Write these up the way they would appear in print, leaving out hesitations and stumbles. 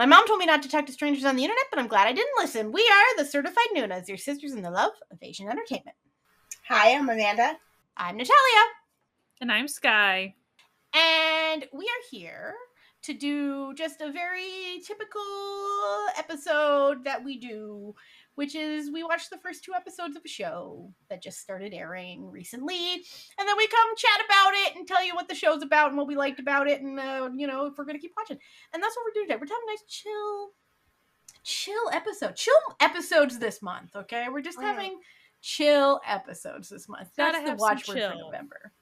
My mom told me not to talk to strangers on the internet, but I'm glad I didn't listen. We are the Certified Noonas, your sisters in the love of Asian entertainment. Hi, I'm Amanda. I'm Natalia. And I'm Sky. And we are here to do just a very typical episode that we do, which is we watch the first 2 episodes of a show that just started airing recently, and then we come chat about it and tell you what the show's about and what we liked about it, and if we're gonna keep watching. And that's what we're doing today. We're having a nice chill episodes this month. Okay, we're just having chill episodes this month. That's the watch word for November.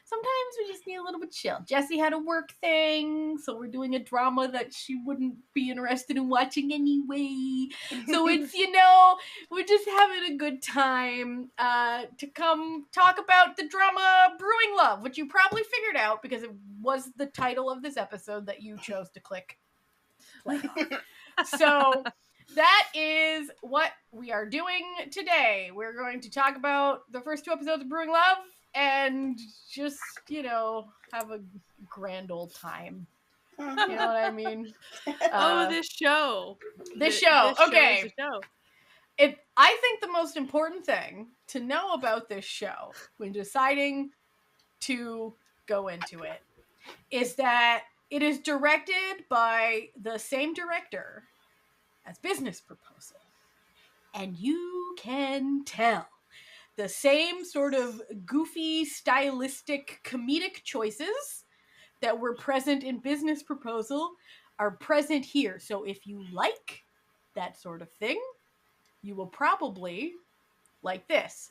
Sometimes we just need a little bit chill. Jessie had a work thing, so we're doing a drama that she wouldn't be interested in watching anyway. So it's, we're just having a good time to come talk about the drama Brewing Love, which you probably figured out because it was the title of this episode that you chose to click play on. So that is what we are doing today. We're going to talk about the first 2 episodes of Brewing Love and just, have a grand old time. You know what I mean? This show. This show. Okay. I think the most important thing to know about this show when deciding to go into it is that it is directed by the same director as Business Proposal. And you can tell the same sort of goofy, stylistic, comedic choices that were present in Business Proposal are present here. So if you like that sort of thing, you will probably like this.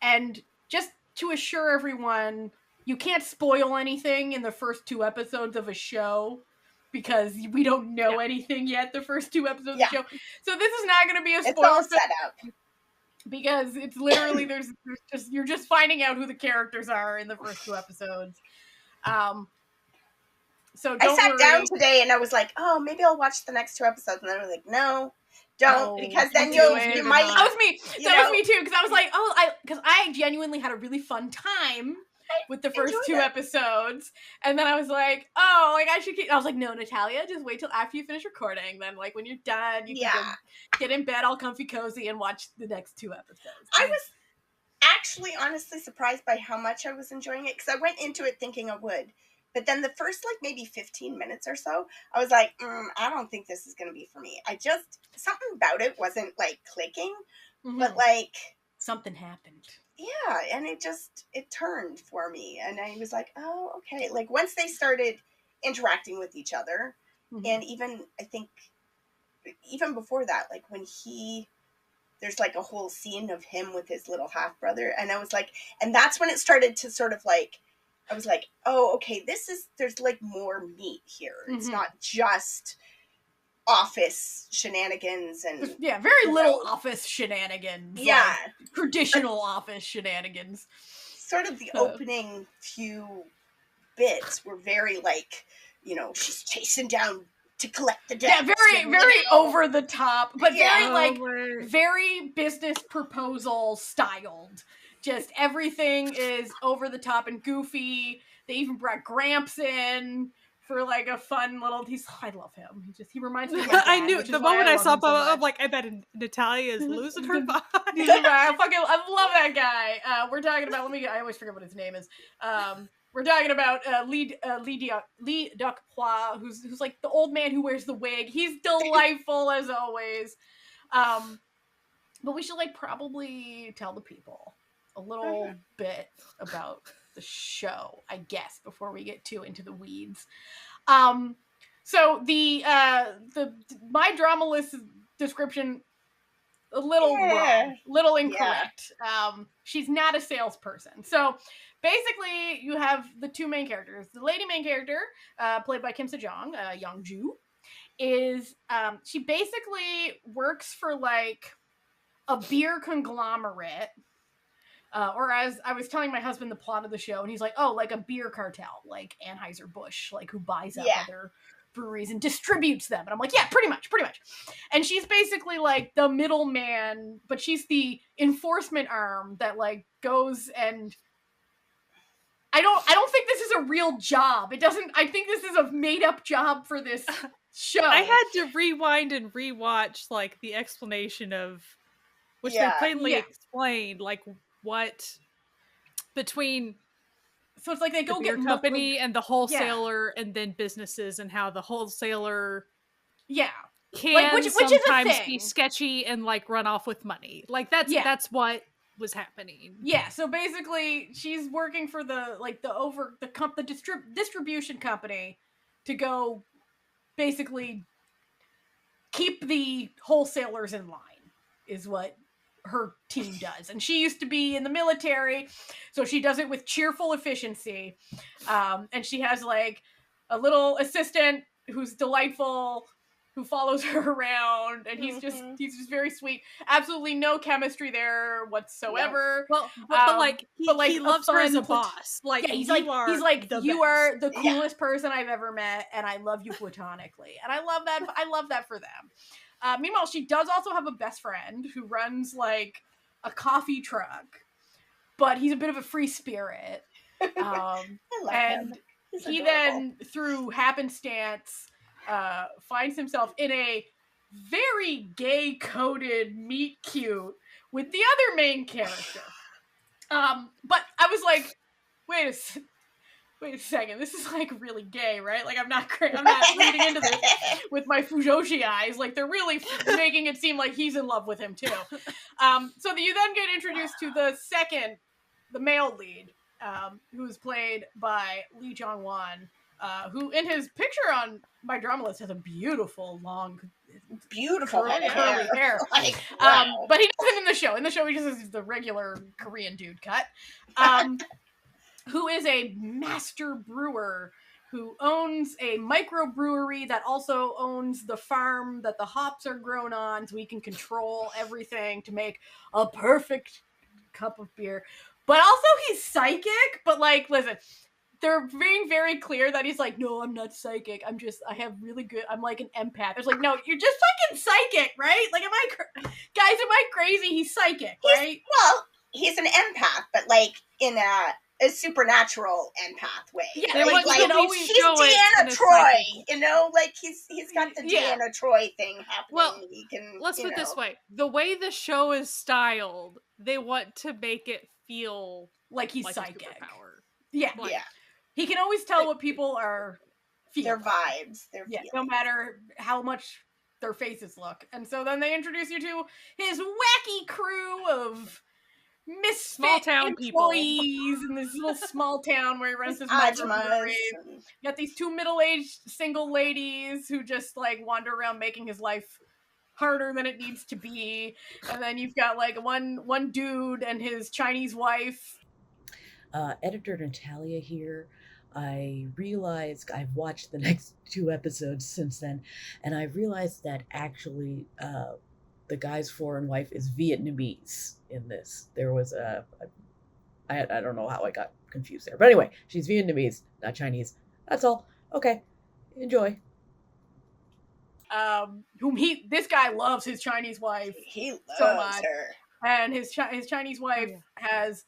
And just to assure everyone, you can't spoil anything in the first 2 episodes of a show because we don't know anything yet, the first 2 episodes of the show. So this is not going to be a spoiler. It's all set up. Because it's literally, you're just finding out who the characters are in the first 2 episodes. So don't I sat worry. down today and I was like, oh, maybe I'll watch the next 2 episodes. And then I was like, no, don't, because then you might. That was me. That was me too. Because I was like, because I genuinely had a really fun time with the first 2 episodes, and then I was like, I should keep. I was like, no, Natalia, just wait till after you finish recording. Then, when you're done, you can get in bed all comfy cozy and watch the next 2 episodes. I was actually honestly surprised by how much I was enjoying it, because I went into it thinking I would, but then the first maybe 15 minutes or so, I was like, I don't think this is going to be for me. Something about it wasn't clicking, but something happened. Yeah, and it turned for me, and I was like, oh, okay. Once they started interacting with each other, and even, I think, even before that, when there's a whole scene of him with his little half-brother, and I was like, and that's when it started to sort of I was like, oh, okay, there's more meat here. It's not just office shenanigans and very little office shenanigans. Yeah, traditional office shenanigans. Sort of the opening few bits were very she's chasing down to collect the debt. Yeah, very over the top, but very Business Proposal styled. Just everything is over the top and goofy. They even brought Gramps in for a fun little. I love him. He reminds me of my dad, I knew the moment I saw pop up, I bet Natalia is losing her mind. I love that guy. We're talking about. I always forget what his name is. We're talking about Lee Duc-Pois, who's the old man who wears the wig. He's delightful as always. But we should probably tell the people a little bit about the show, I guess, before we get too into the weeds. So the my drama list description a little wrong, little incorrect. She's not a salesperson. So basically, you have the 2 main characters. The lady main character, played by Kim Sejong, Youngju, is she basically works for a beer conglomerate. Or as I was telling my husband the plot of the show, and he's like, oh, a beer cartel, Anheuser-Busch, who buys up other breweries and distributes them. And I'm like, yeah, pretty much. And she's basically the middleman, but she's the enforcement arm that goes and I don't think this is a real job. I think this is a made up job for this show. I had to rewind and rewatch like the explanation of which they plainly explained like what between so it's like they the go beer get company and the wholesaler and then businesses and how the wholesaler can like which sometimes is a thing. be sketchy and like run off with money. Like that's what was happening. Yeah, so basically she's working for the distribution company to go basically keep the wholesalers in line is what her team does. And she used to be in the military, so she does it with cheerful efficiency. And she has like a little assistant who's delightful, who follows her around, and he's just very sweet. Absolutely no chemistry there whatsoever. No. Well, but he loves her as a boss. Like he's like you are the coolest person I've ever met, and I love you platonically, and I love that. I love that for them. Meanwhile, she does also have a best friend who runs like a coffee truck, but he's a bit of a free spirit. I love and him. He's he adorable. then, through happenstance, finds himself in a very gay-coded meet cute with the other main character. But I was like, wait a second, this is like really gay, right? Like I'm not reading into this with my Fujoshi eyes. Like they're really making it seem like he's in love with him too. So you then get introduced to the male lead, who's played by Lee Jong-won, who in his picture on my drama list has a beautiful long curly hair. Like, wow. But he doesn't in the show. In the show he just has the regular Korean dude cut. Who is a master brewer who owns a microbrewery that also owns the farm that the hops are grown on, so he can control everything to make a perfect cup of beer. But also he's psychic, but like, listen, they're being very clear that he's like, no, I'm not psychic. I'm like an empath. It's like, no, you're just fucking psychic, right? Like, am I crazy? He's psychic, right? He's an empath, but like in a supernatural empath way. Yeah, like he's Deanna Troy, you know, like he's got the Deanna Troy thing happening. Well, he can. Let's put it this way: the way the show is styled, they want to make it feel like he's psychic. Yeah, he can always tell what people are feeling. Their vibes, their feelings. No matter how much their faces look. And so then they introduce you to his wacky crew of misfit small town employees in this little small town where he runs his microbrewery. You got these two middle-aged single ladies who just like wander around making his life harder than it needs to be. And then you've got like one dude and his Chinese wife. Editor Natalia here. I realized I've watched the next 2 episodes since then, and I realized that actually the guy's foreign wife is Vietnamese in this. There was I don't know how I got confused there. But anyway, she's Vietnamese, not Chinese. That's all. Okay. Enjoy. This guy loves his Chinese wife. He loves so much. her. And his Chinese wife has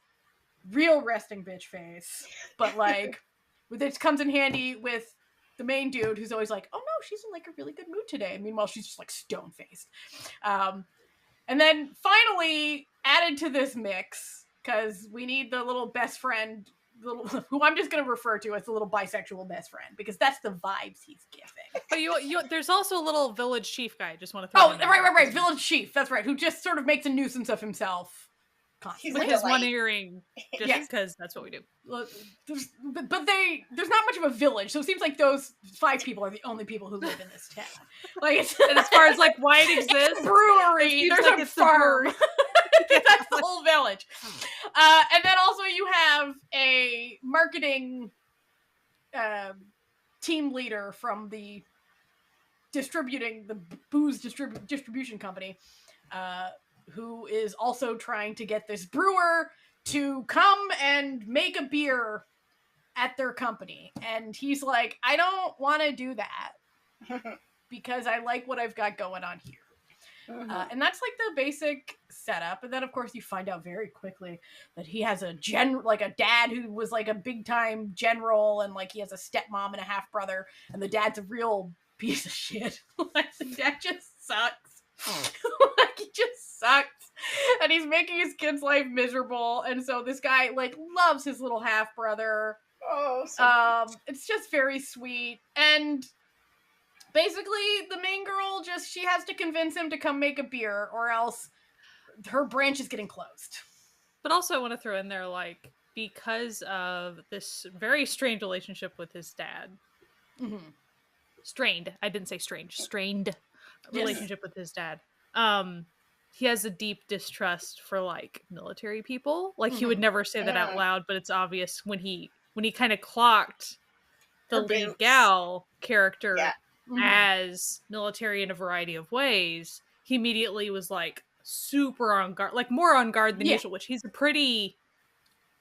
real resting bitch face. But like, it comes in handy with the main dude who's always like, oh no, she's in like a really good mood today. Meanwhile, she's just like stone-faced. And then finally added to this mix, because we need the little best friend, who I'm just going to refer to as the little bisexual best friend, because that's the vibes he's giving. But you there's also a little village chief guy. I just want to throw right. Village chief. That's right. Who just sort of makes a nuisance of himself. With his one earring, just because that's what we do. There's not much of a village, so it seems like those 5 people are the only people who live in this town. Like, and as far as like why it exists, it's a brewery. There's like a farm. That's the whole village. And then also you have a marketing team leader from the booze distribution company. Who is also trying to get this brewer to come and make a beer at their company. And he's like, I don't want to do that because I like what I've got going on here. Mm-hmm. And that's like the basic setup. And then of course you find out very quickly that he has a dad who was like a big time general, and like he has a stepmom and a half brother, and the dad's a real piece of shit. Like, the dad just sucks. Like, he just sucks. And he's making his kid's life miserable. And so this guy, like, loves his little half-brother. Oh, so it's just very sweet. And basically, the main girl she has to convince him to come make a beer, or else her branch is getting closed. But also I want to throw in there, like, because of this very strained relationship with his dad. Mm-hmm. Strained. I didn't say strange. Strained relationship with his dad. He has a deep distrust for, like, military people. Like, he would never say that out loud, but it's obvious when he kind of clocked the lead gal character as military in a variety of ways, he immediately was, like, super on guard, like, more on guard than usual, which he's a pretty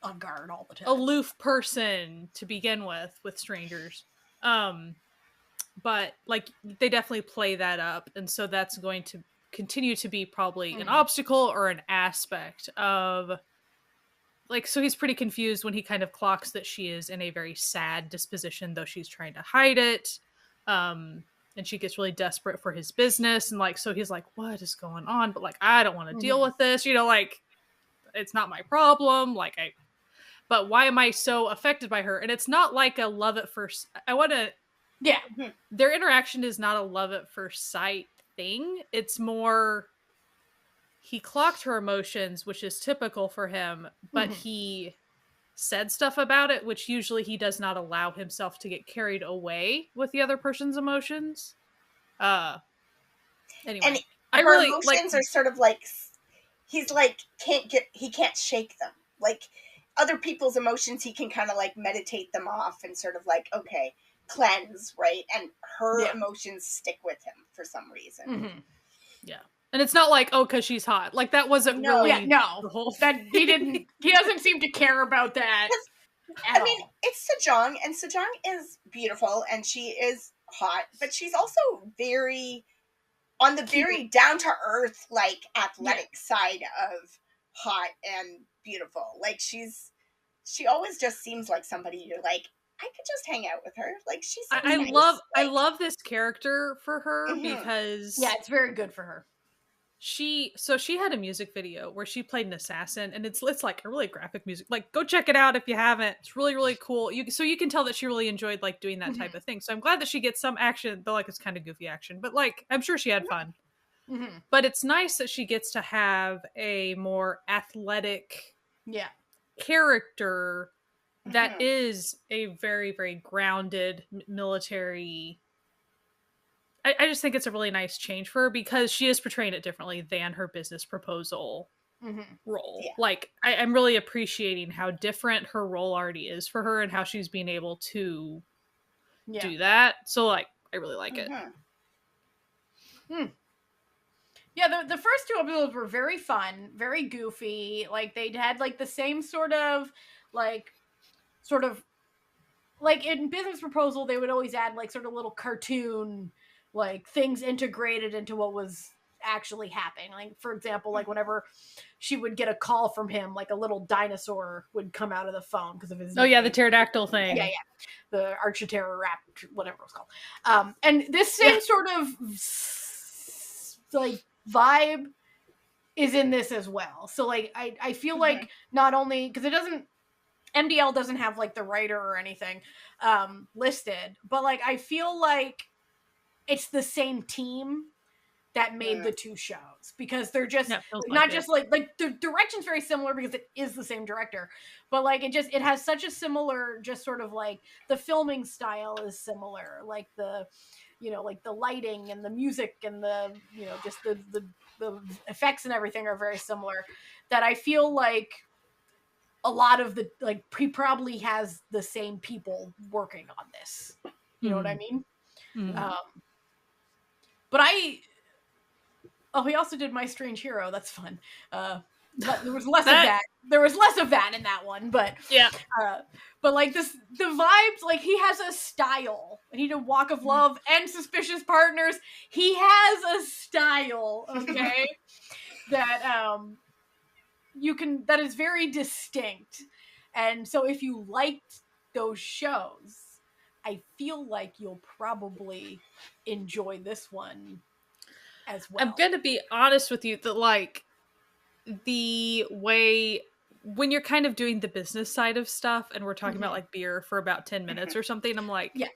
on guard all the time, aloof person to begin with strangers. But, like, they definitely play that up, and so that's going to continue to be probably an obstacle or an aspect of, like, so he's pretty confused when he kind of clocks that she is in a very sad disposition, though she's trying to hide it. And she gets really desperate for his business, and, like, so he's like, what is going on? But, like, I don't want to deal with this, you know, like, it's not my problem, like, but why am I so affected by her? And it's not like a love at first, their interaction is not a love at first sight thing. It's more, he clocked her emotions, which is typical for him, but he said stuff about it, which usually he does not allow himself to get carried away with the other person's emotions. Anyway, and her emotions are sort of like, he's like, he can't shake them. Like, other people's emotions, he can kind of, like, meditate them off and sort of, like, okay, cleanse, right? And her emotions stick with him for some reason. Yeah. And it's not like, oh, because she's hot. Like, that wasn't really the whole thing. He doesn't seem to care about that. I mean, it's Sejong, and Sejong is beautiful, and she is hot, but she's also very, on the very down-to-earth, like, athletic side of hot and beautiful. Like, she always just seems like somebody you're like, I could just hang out with her. Like, she's so nice. I love this character for her because it's very good for her. She had a music video where she played an assassin, and it's like a really graphic music. Like, go check it out if you haven't. It's really, really cool. So you can tell that she really enjoyed, like, doing that type of thing. So I'm glad that she gets some action, though, like, it's kind of goofy action, but, like, I'm sure she had fun. But it's nice that she gets to have a more athletic character that is a very, very grounded military. I just think it's a really nice change for her because she is portraying it differently than her business proposal role. Yeah. Like, I'm really appreciating how different her role already is for her and how she's being able to do that. So, like, I really like it. Yeah, the first 2 episodes were very fun, very goofy. Like, they'd had, like, the same sort of like, in business proposal, they would always add, like, sort of little cartoon, like, things integrated into what was actually happening. Like, for example, like, whenever she would get a call from him, like, a little dinosaur would come out of the phone because of his the pterodactyl thing. Yeah. The Architerror Raptor, whatever it was called. And this same sort of, like, vibe is in this as well. So, like, I feel like not only, because MDL doesn't have, like, the writer or anything listed, but, like, I feel like it's the same team that made the 2 shows, because they're just not just like the direction's very similar because it is the same director, but, like, it has such a similar, just sort of, like, the filming style is similar, like the, you know, like the lighting and the music and the, you know, just the effects and everything are very similar, that I feel like a lot of the, like, he probably has the same people working on this. You know what I mean? But he also did My Strange Hero. That's fun. But there was less of that. There was less of that in that one, but but, like, the vibes, like, he has a style. And he did Walk of Love and Suspicious Partners. He has a style, okay, that that is very distinct. And so if you liked those shows, I feel like you'll probably enjoy this one as well. I'm gonna be honest with you that like the way when you're kind of doing the business side of stuff and we're talking about like beer for about 10 minutes or something, I'm like, yeah,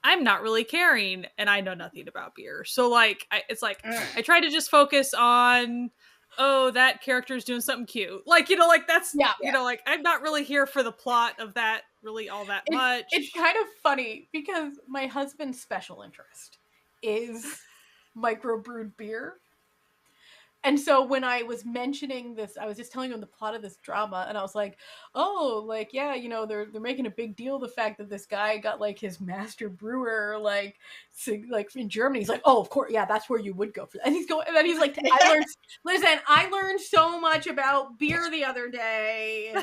I'm not really caring and I know nothing about beer. So like it's like I try to just focus on, oh, that character's doing something cute. Like, you know, like that's you know, like I'm not really here for the plot of that really all that much. It's kind of funny because my husband's special interest is microbrewed beer. And so when I was mentioning this, I was just telling him the plot of this drama, and I was like, "Oh, like yeah, you know, they're making a big deal of the fact that this guy got like his master brewer like in Germany." He's like, "Oh, of course, yeah, that's where you would go for that." And he's going, and then he's like, I learned so much about beer the other day."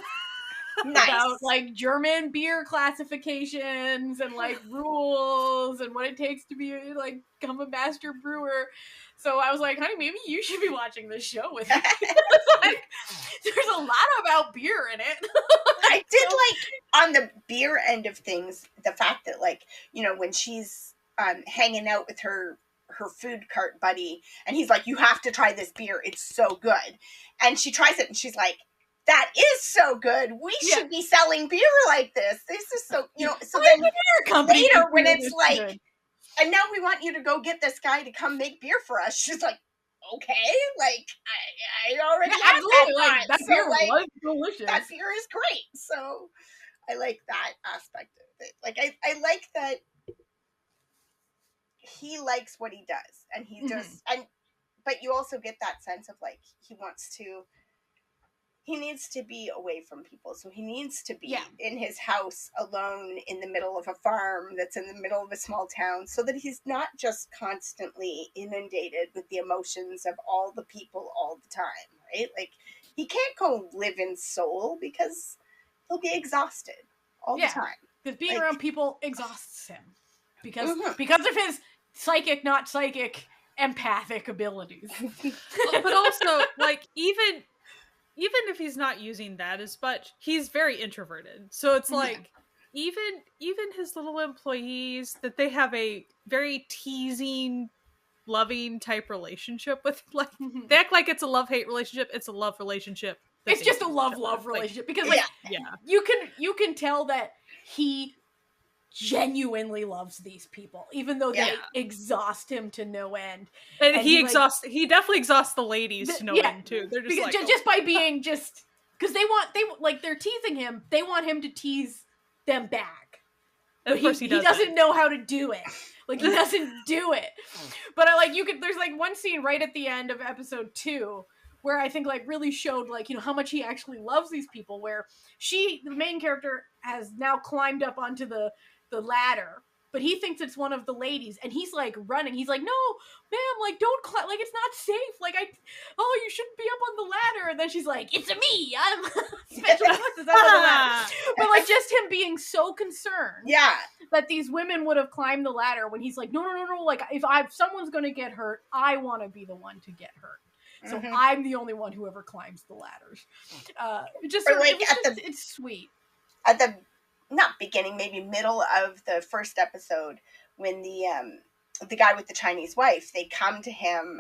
Nice. About like German beer classifications and like rules and what it takes to be like become a master brewer. So I was like, honey, maybe you should be watching this show with me. Like, there's a lot about beer in it. I did like on the beer end of things, the fact that like, you know, when she's hanging out with her food cart buddy and he's like, you have to try this beer. It's so good. And she tries it and she's like, that is so good. We should be selling beer like this. This is so, you know, so then later when it's like, good. And now we want you to go get this guy to come make beer for us. She's like, okay, like I already have that like, that beer was delicious. That beer is great. So I like that aspect of it. Like I like that he likes what he does and he just but you also get that sense of like he needs to be away from people. So he needs to be in his house alone in the middle of a farm that's in the middle of a small town so that he's not just constantly inundated with the emotions of all the people all the time, right? Like he can't go live in Seoul because he'll be exhausted all the time. Because being around people exhausts him. Because of his psychic, not psychic, empathic abilities. But also, like, even if he's not using that as much, he's very introverted. So it's like, even his little employees, that they have a very teasing, loving type relationship with, like, they act like it's a love-hate relationship. It's a love relationship. It's just a love-love relationship. Because, like, you can tell that he genuinely loves these people, even though they exhaust him to no end. And he definitely exhausts the ladies to no end too. They're just like, just by being because they're teasing him. They want him to tease them back. But of course he doesn't know how to do it. Like he doesn't do it. But there's like one scene right at the end of episode 2 where I think like really showed like, you know, how much he actually loves these people, where the main character has now climbed up onto the ladder, but he thinks it's one of the ladies, and he's like running. He's like, no, ma'am, like don't like it's not safe. Like you shouldn't be up on the ladder. And then she's like, it's me. I'm special forces up on the ladder. But like just him being so concerned, that these women would have climbed the ladder when he's like, no. Like if someone's gonna get hurt, I want to be the one to get hurt. So I'm the only one who ever climbs the ladders. It's sweet. At the not beginning, maybe middle of the first episode, when the guy with the Chinese wife, they come to him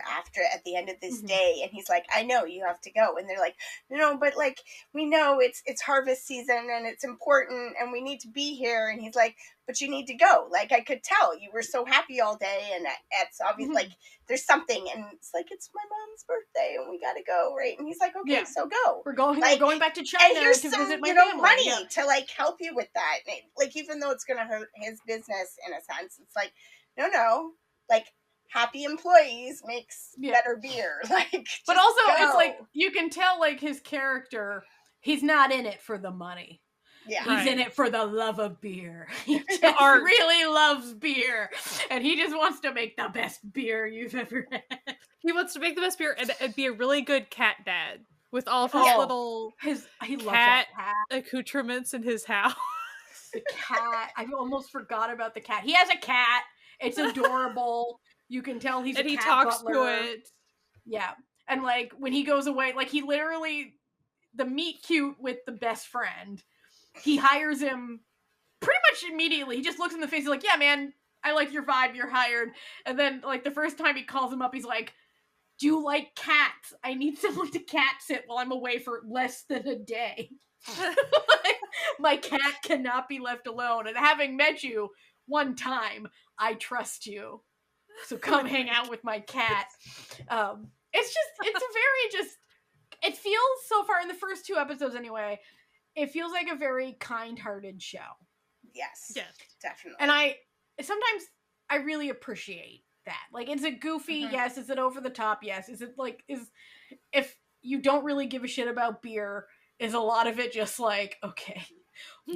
at the end of this day, and he's like, I know you have to go. And they're like, no, but like, we know it's harvest season and it's important and we need to be here. And he's like, but you need to go. Like, I could tell you were so happy all day, and it's obvious, like there's something. And it's like, it's my mom's birthday and we got to go. Right. And he's like, okay, so go. We're going back to China and here's to some, visit my family. Money Money to like help you with that. And, like, even though it's going to hurt his business in a sense, it's like, no, like happy employees makes better beer. Like, but also it's like you can tell like his character, he's not in it for the money. Yeah, he's in it for the love of beer. He just really loves beer, and he just wants to make the best beer you've ever had. He wants to make the best beer and be a really good cat dad with all of his little cat accoutrements in his house. The cat. I almost forgot about the cat. He has a cat. It's adorable. You can tell he's a cat he talks butler. to it. Yeah. And like when he goes away, like he literally, the meet cute with the best friend, he hires him pretty much immediately, he just looks in the face, he's like, yeah, man, I like your vibe, you're hired. And then, like, the first time he calls him up, he's like, do you like cats? I need someone to cat sit while I'm away for less than a day. Like, my cat cannot be left alone. And having met you one time, I trust you. So come hang out with my cat. It's it feels so far in the first 2 episodes anyway, it feels like a very kind-hearted show. Yes. Yes. Definitely. And sometimes I really appreciate that. Like, is it goofy? Yes. Is it over the top? Yes. Is it like, if you don't really give a shit about beer, is a lot of it just like, okay,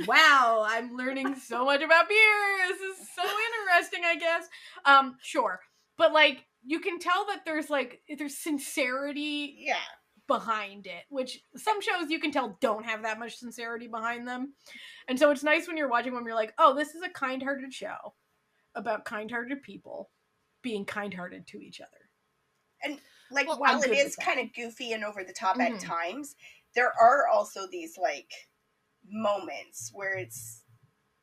wow, I'm learning so much about beer. This is so interesting, I guess. Sure. But like, you can tell that there's sincerity behind it, which some shows you can tell don't have that much sincerity behind them. And so it's nice when you're watching them, you're like, oh, this is a kind-hearted show about kind-hearted people being kind-hearted to each other. And like, while it is kind of goofy and over the top at times, there are also these like moments where it's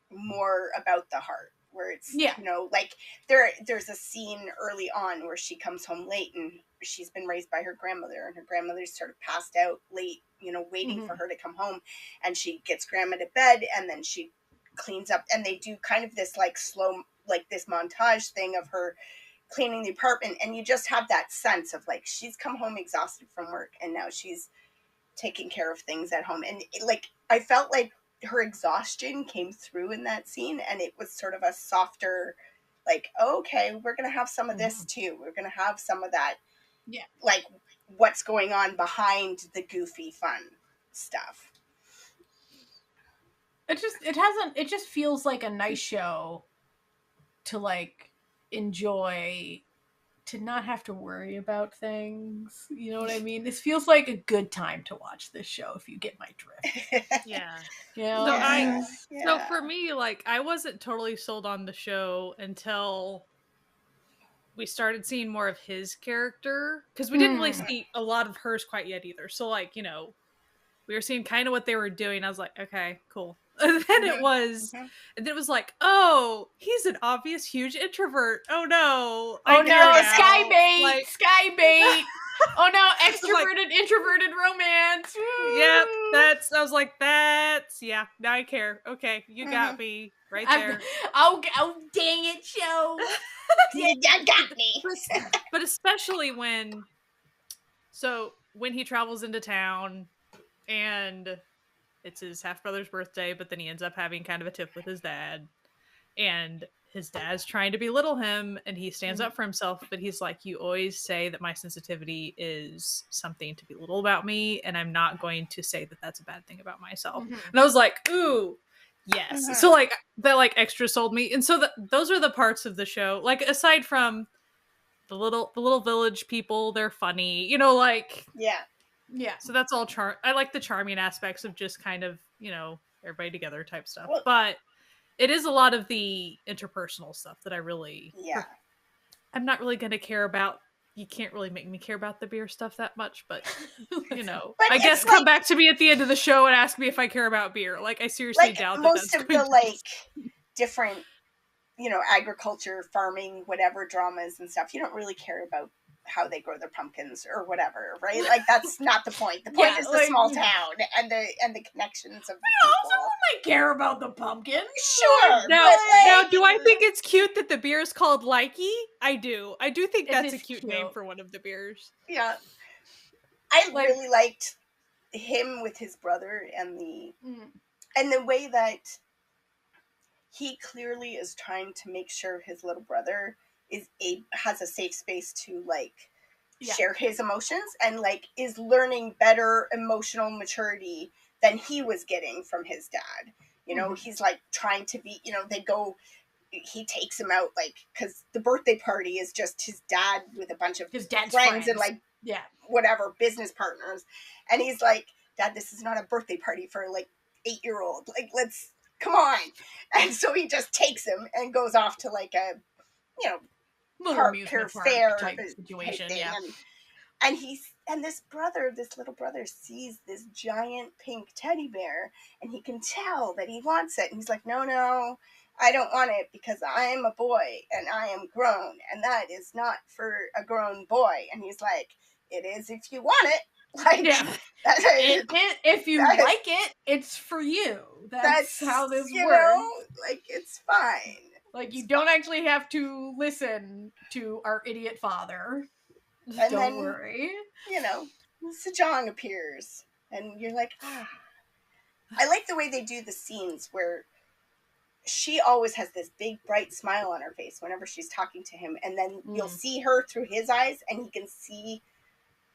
more about the heart, where it's, you know, like there's a scene early on where she comes home late and she's been raised by her grandmother, and her grandmother's sort of passed out late, you know, waiting for her to come home, and she gets grandma to bed, and then she cleans up, and they do kind of this like slow, like this montage thing of her cleaning the apartment, and you just have that sense of like, she's come home exhausted from work, and now she's taking care of things at home. And like, I felt like her exhaustion came through in that scene, and it was sort of a softer, like, oh, okay, we're gonna have some of this too, we're gonna have some of that, like what's going on behind the goofy fun stuff. It just feels like a nice show to like enjoy, to not have to worry about things. You know what I mean? This feels like a good time to watch this show, if you get my drift. Yeah. You know? So for me, like, I wasn't totally sold on the show until we started seeing more of his character, because we didn't really see a lot of hers quite yet either. So like, you know, we were seeing kind of what they were doing. I was like, okay, cool. And then it was like, oh, he's an obvious huge introvert. Oh no. Sky bait. Like, sky bait. Oh no, extroverted, introverted romance. Woo! Yep, I was like, now I care. Okay, you got me right there. Oh, dang it, show. You got me. But especially when he travels into town and it's his half-brother's birthday, but then he ends up having kind of a tiff with his dad, and his dad's trying to belittle him, and he stands up for himself, but he's like, you always say that my sensitivity is something to belittle about me, and I'm not going to say that that's a bad thing about myself. And I was like, ooh, yes. So like, that like extra sold me. And so those are the parts of the show, like, aside from the little village people, they're funny, you know, like, yeah. So that's all I like the charming aspects of just kind of, you know, everybody together type stuff. Well, but it is a lot of the interpersonal stuff that I really... I'm not really going to care about. You can't really make me care about the beer stuff that much, but, you know. But I guess come back to me at the end of the show and ask me if I care about beer. Like, I seriously doubt that most of the, like, different, you know, agriculture, farming, whatever dramas and stuff, you don't really care about how they grow their pumpkins or whatever, right? Like, that's not the point. The point is the small town and the connections of the people. Someone might care about the pumpkin. Sure. Now, do I think it's cute that the beer is called Likey? I do. I do think that's a cute name for one of the beers. Yeah. I really liked him with his brother and the way that he clearly is trying to make sure his little brother has a safe space to like share his emotions, and like is learning better emotional maturity than he was getting from his dad. You know, he's like trying to be, you know, he takes him out, like, because the birthday party is just his dad with a bunch of his dad's friends and like whatever business partners, and he's like, Dad, this is not a birthday party for like 8-year-old, like, let's come on. And so he just takes him and goes off to like a, you know, little amusement park fair type situation, thing. And this little brother sees this giant pink teddy bear, and he can tell that he wants it. And he's like, no, I don't want it because I'm a boy and I am grown, and that is not for a grown boy. And he's like, it is if you want it. Like, Yeah. If you like it, it's for you. That's how this works. Know, like, it's fine. Like, you don't actually have to listen to our idiot father. And don't worry. You know, Sejong appears, and you're like, ah. I like the way they do the scenes where she always has this big, bright smile on her face whenever she's talking to him, and then you'll see her through his eyes, and he can see,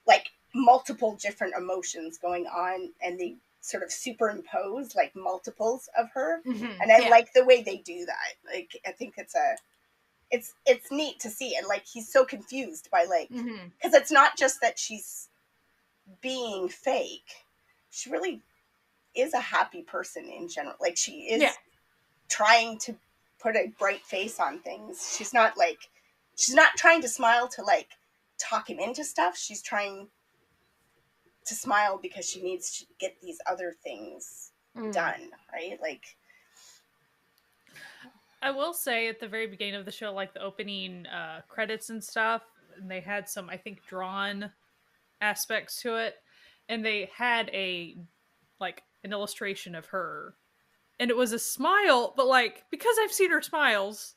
like, multiple different emotions going on, and they sort of superimpose, like, multiples of her, and I like the way they do that. Like, I think it's neat to see, and, like, he's so confused by, like, because it's not just that she's being fake, she really is a happy person in general. Like, she is trying to put a bright face on things. She's not trying to smile to, like, talk him into stuff. She's trying to smile because she needs to get these other things done, right? Like, I will say at the very beginning of the show, like the opening credits and stuff, and they had some, I think, drawn aspects to it, and they had an illustration of her, and it was a smile, but, like, because I've seen her smiles,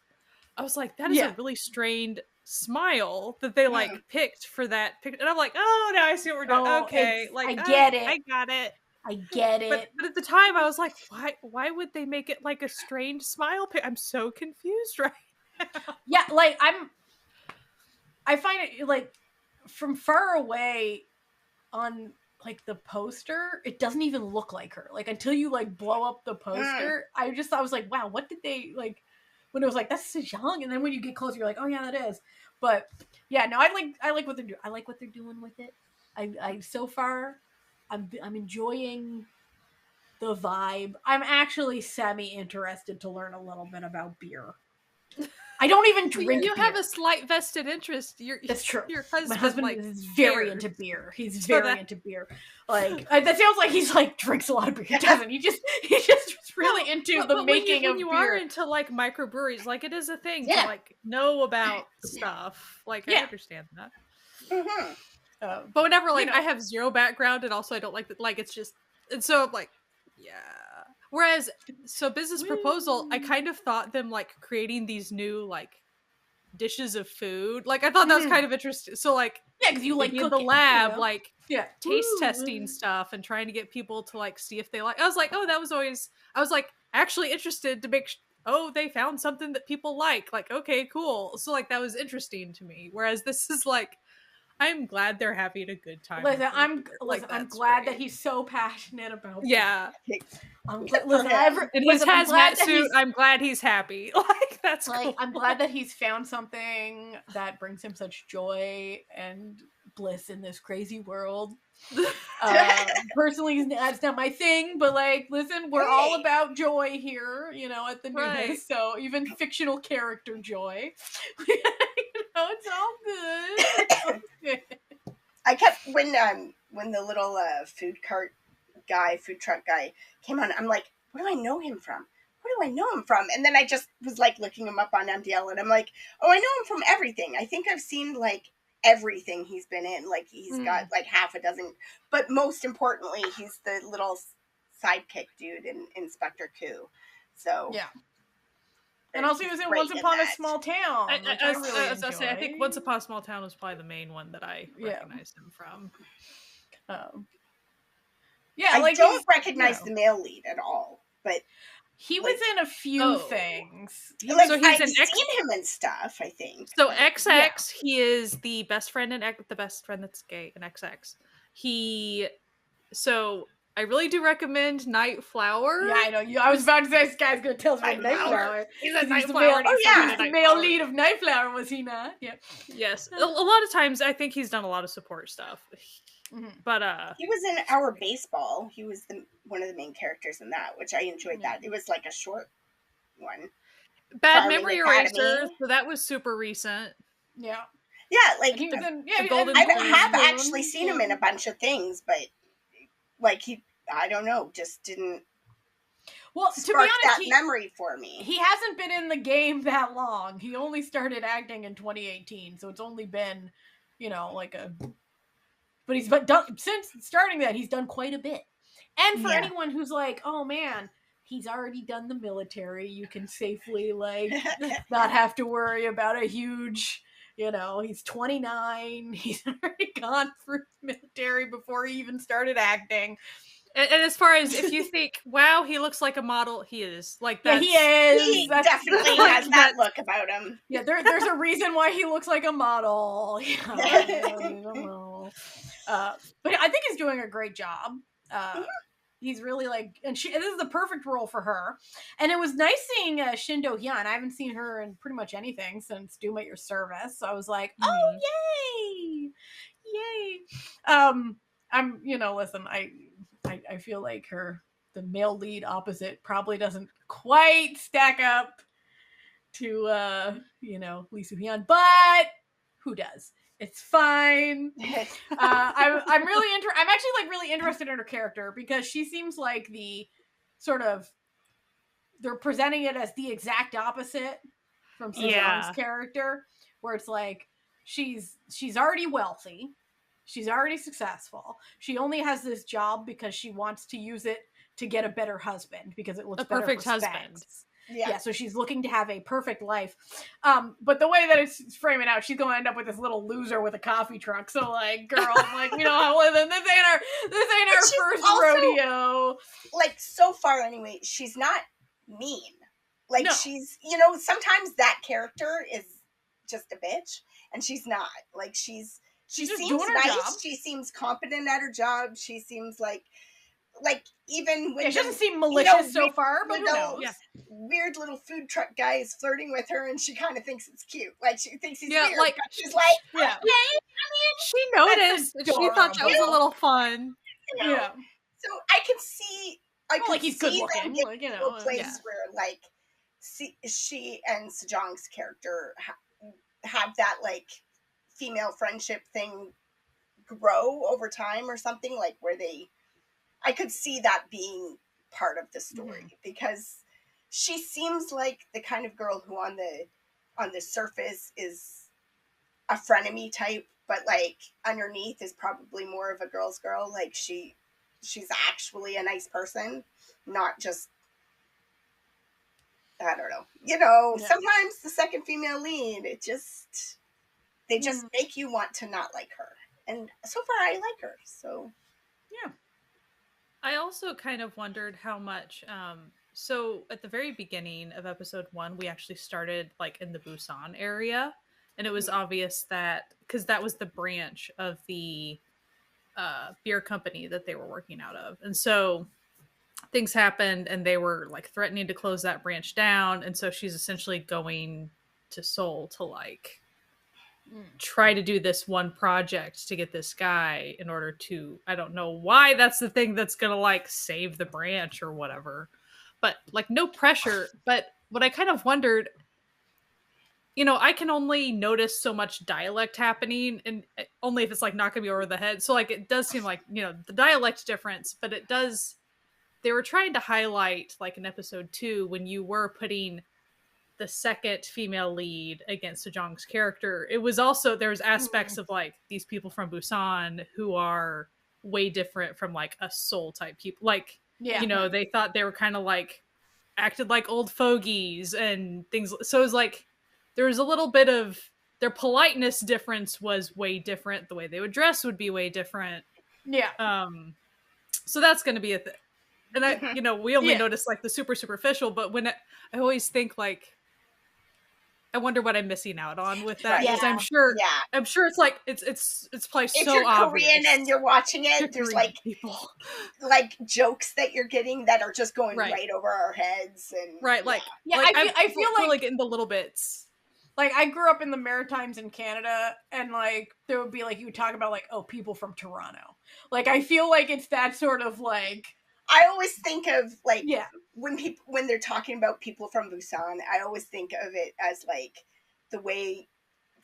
I was like, that is a really strained smile that they picked for that picture, and I'm like, oh, now I see what we're doing. Okay, like, I get it. I got it. I get it. But at the time, I was like, why would they make it like a strained smile? I'm so confused right now. Yeah, like, I find it, like, from far away on, like, the poster, it doesn't even look like her. Like, until you, like, blow up the poster, I was like, wow, what did they, like, when it was like, that's Sejong, and then when you get closer, you're like, oh yeah, that is. But yeah, no, I like what they're doing. I like what they're doing with it. I so far, I'm enjoying the vibe. I'm actually semi-interested to learn a little bit about beer. I don't even drink You beer. have a slight vested interest. That's true. Your husband, my husband like, is very cares. into beer. He's very into beer. Like, that sounds like he's, like, drinks a lot of beer. He doesn't. He's just really into the making of beer. When you are into, like, microbreweries, like, it is a thing to, like, know about stuff. Like, I understand that. But whenever, like, I have zero background, and also I don't like that. Like, it's just, and so I'm like, yeah. Whereas, so Business Proposal, I kind of thought them, like, creating these new, like, dishes of food. Like, I thought that was kind of interesting. So, like, because you like in the lab, like, taste Woo. testing stuff and trying to get people to, like, see if they like. I was like, oh, that was always. I was like actually interested to make. They found something that people like. Like, okay, cool. So, like, that was interesting to me. Whereas this is like, I'm glad they're having a good time. Listen, I'm glad that he's so passionate about. I'm glad. In his hazmat suit, I'm glad he's happy. Like, that's like, cool. I'm glad that he's found something that brings him such joy and bliss in this crazy world. Personally, that's not my thing, but, like, listen, we're all about joy here, you know, at the Noonas. So even fictional character joy, you know, it's all good. I kept when the little food truck guy came on, I'm like, what do I know him from? And then I just was, like, looking him up on MDL, and I'm like, oh, I know him from everything. I think I've seen, like, everything he's been in. Like, he's got, like, half a dozen, but most importantly, he's the little sidekick dude in Inspector Coup. So yeah. And also, he was in Once Upon a Small Town. I think Once Upon a Small Town was probably the main one that I recognized him from. I don't recognize the male lead at all, but he was in a few things. Like, so I've seen him and stuff, I think. So XX, he is the best friend the best friend that's gay in XX. So I really do recommend Night Flower. Yeah, I know. I was about to say, this guy's going to tell us about Night Flower. He's a Night Flower. The male lead of Night Flower, was he not? Yeah. Yes. A lot of times, I think he's done a lot of support stuff. But he was in Our Baseball. He was one of the main characters in that, which I enjoyed. That it was like a short one. Bad Memory Eraser, so that was super recent. Yeah. Yeah, like And he was in the Golden I Queen. have actually seen him in a bunch of things, but like I don't know, just didn't Well, to be spark honest, that memory for me. he hasn't been in the game that long. He only started acting in 2018, so it's only been, like but he's done since starting that. He's done quite a bit. And for anyone who's like, oh man, he's already done the military, you can safely not have to worry about a huge, he's 29. He's already gone through the military before he even started acting. And as far as if you think, wow, he looks like a model, he is. Like that. Yeah, he is. He definitely has that look about him. Yeah, there's a reason why he looks like a model. But I think he's doing a great job. He's really and this is the perfect role for her. And it was nice seeing Shin Do-hyun. I haven't seen her in pretty much anything since Doom at Your Service. So I was like, oh, yay. Listen, I feel like the male lead opposite probably doesn't quite stack up to Lee Soo-hyun, but who does? It's fine. I'm really I'm actually really interested in her character because she seems like the sort of they're presenting it as the exact opposite from Sejong's character, where it's like she's already wealthy, she's already successful, she only has this job because she wants to use it to get a better husband because it looks better perfect for husband. Specs. Yeah, so she's looking to have a perfect life. But the way that it's framing out, she's going to end up with this little loser with a coffee truck. So, girl, we don't have one of them. This ain't our first rodeo. So far, anyway, she's not mean. No. She's, sometimes that character is just a bitch, and she's not. She seems doing her nice. job. She seems competent at her job. She seems even when she doesn't seem malicious so far, but who knows? Yeah. Weird little food truck guy is flirting with her, and she kind of thinks it's cute. She thinks he's weird. But she's like, okay. I mean, she noticed. She thought that was a little fun. Yeah. So I can see. He's good looking. A place where she and Sejong's character have that female friendship thing grow over time or something where they. I could see that being part of the story because she seems like the kind of girl who on the surface is a frenemy type, but underneath is probably more of a girl's girl. She's actually a nice person, not just, I don't know. Sometimes the second female lead, they just make you want to not like her. And so far I like her, so. Yeah. I also kind of wondered how much, so at the very beginning of episode 1, we actually started in the Busan area, and it was obvious that, because that was the branch of the beer company that they were working out of. And so things happened and they were threatening to close that branch down. And so she's essentially going to Seoul to try to do this one project to get this guy in order to, I don't know why that's the thing that's gonna save the branch or whatever, but no pressure. But what I kind of wondered, I can only notice so much dialect happening, and only if it's knocking me over the head. So it does seem the dialect difference, but it does, they were trying to highlight in episode 2 when you were putting the second female lead against Sejong's character, it was also, there's aspects of these people from Busan who are way different from a Seoul type people. They thought they were kind of acted like old fogies and things. So it was there was a little bit of their politeness difference was way different. The way they would dress would be way different. Yeah. So that's going to be a thing. And we only notice the super superficial, but when I always think I wonder what I'm missing out on with that, because I'm sure it's it's probably if so you're obvious. Korean and you're watching it, there's people jokes that you're getting that are just going right over our heads, and I feel really getting the little bits. I grew up in the Maritimes in Canada, and there would be you would talk about people from Toronto. I feel it's that sort of I always think of when they're talking about people from Busan, I always think of it as the way